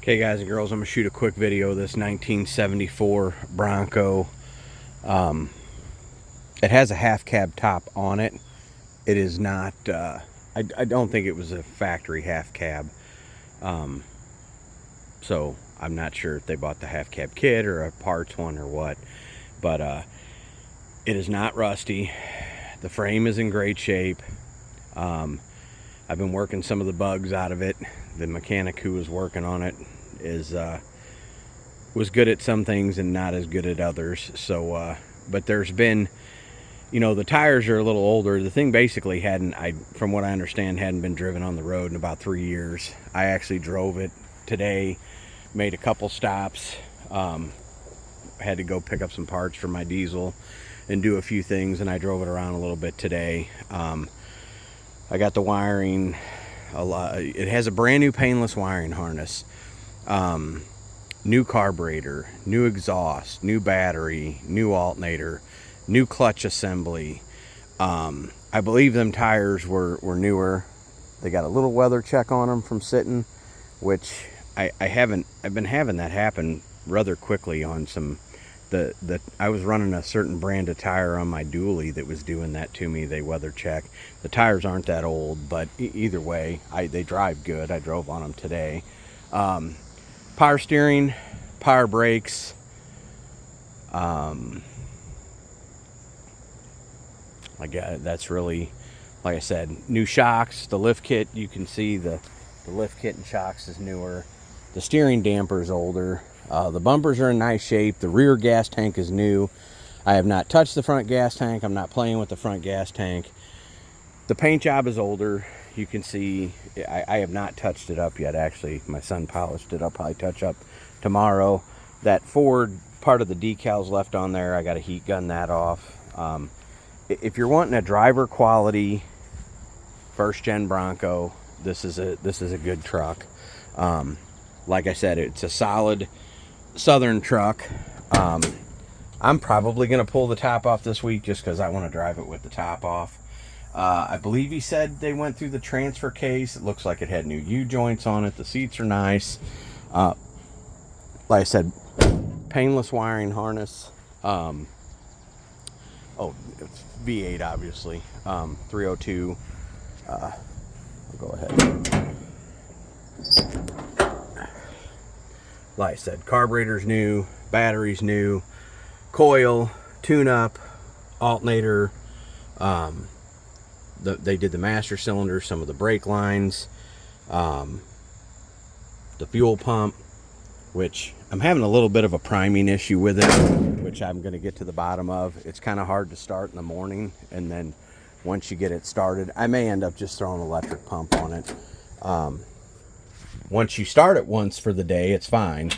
Okay, guys and girls, I'm going to shoot a quick video of this 1974 Bronco. It has a half cab top on it. It is not, I don't think it was a factory half cab. So I'm not sure if they bought the half cab kit or a parts one or what. But it is not rusty. The frame is in great shape. I've been working some of the bugs out of it. The mechanic who was working on it was good at some things and not as good at others. So but there's been, you know, the tires are a little older. The thing basically from what I understand, hadn't been driven on the road in about 3 years. I actually drove it today, made a couple stops, had to go pick up some parts for my diesel and do a few things, and I drove it around a little bit today. I got the wiring. It has a brand new painless wiring harness, new carburetor, new exhaust, new battery, new alternator, new clutch assembly. I believe them tires were newer. They got a little weather check on them from sitting, which I've been having that happen rather quickly on some. I was running a certain brand of tire on my dually that was doing that to me. They weather check. The tires aren't that old, but either way, they drive good. I drove on them today. Power steering, power brakes. That's really, like I said, new shocks. The lift kit, you can see the lift kit and shocks is newer. The steering damper is older. The bumpers are in nice shape. The rear gas tank is new. I have not touched the front gas tank. I'm not playing with the front gas tank. The paint job is older. You can see I have not touched it up yet. Actually, my son polished it. I'll probably touch up tomorrow. That Ford part of the decals left on there, I got to heat gun that off. If you're wanting a driver quality first gen Bronco, this is a good truck. Like I said, it's a solid Southern truck. I'm probably going to pull the top off this week just because I want to drive it with the top off. I believe he said they went through the transfer case. It looks like it had new U-joints on it. The seats are nice. Like I said, painless wiring harness. Oh, it's V8, obviously. 302. I'll go ahead. Like I said, carburetor's new, battery's new, coil, tune-up, alternator. They did the master cylinder, some of the brake lines, the fuel pump, which I'm having a little bit of a priming issue with it, which I'm going to get to the bottom of. It's kind of hard to start in the morning, and then once you get it started, I may end up just throwing an electric pump on it. Once you start it once for the day, it's fine.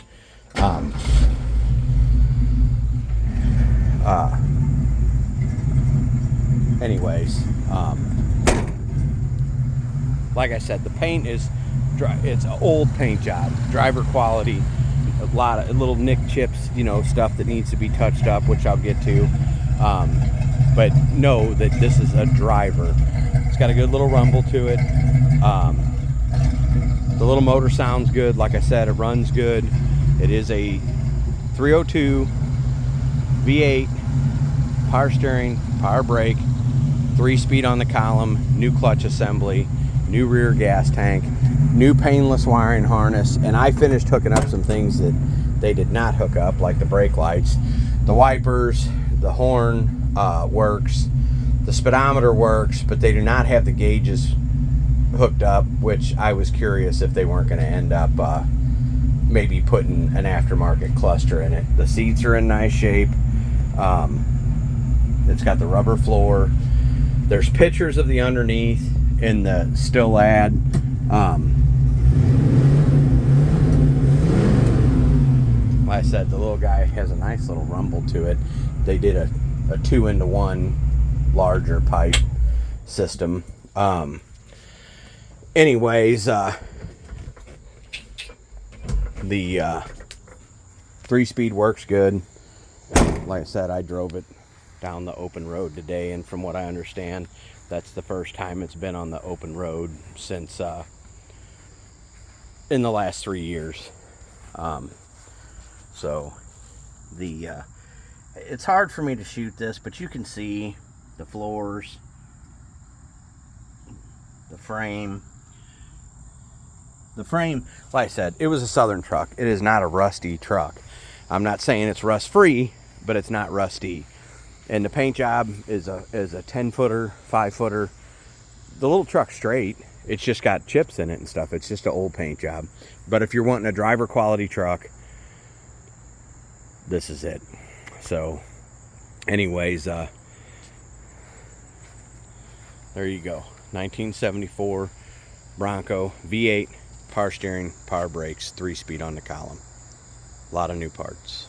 Anyways, like I said, the paint it's an old paint job, driver quality, a lot of little nick chips, you know, stuff that needs to be touched up, which I'll get to. But know that this is a driver. It's got a good little rumble to it. The little motor sounds good. Like I said, it runs good. It is a 302 V8, power steering, power brake, 3-speed on the column, new clutch assembly, new rear gas tank, new painless wiring harness, and I finished hooking up some things that they did not hook up, like the brake lights, the wipers, the horn works, the speedometer works, but they do not have the gauges hooked up, which I was curious if they weren't going to end up maybe putting an aftermarket cluster in it. The seats are in nice shape. It's got the rubber floor. There's pictures of the underneath in the still ad. Like I said, the little guy has a nice little rumble to it. They did a 2-into-1 larger pipe system. Anyways, the 3-speed works good. Like I said, I drove it down the open road today, and from what I understand, that's the first time it's been on the open road since in the last 3 years. So the it's hard for me to shoot this, but you can see the floors, the frame. The frame, like I said, it was a Southern truck. It is not a rusty truck. I'm not saying it's rust free, but it's not rusty. And the paint job is a 10-footer, 5-footer. The little truck's straight. It's just got chips in it and stuff. It's just an old paint job. But if you're wanting a driver quality truck, this is it. So anyways, there you go. 1974 Bronco V8, power steering, power brakes, 3-speed on the column. A lot of new parts.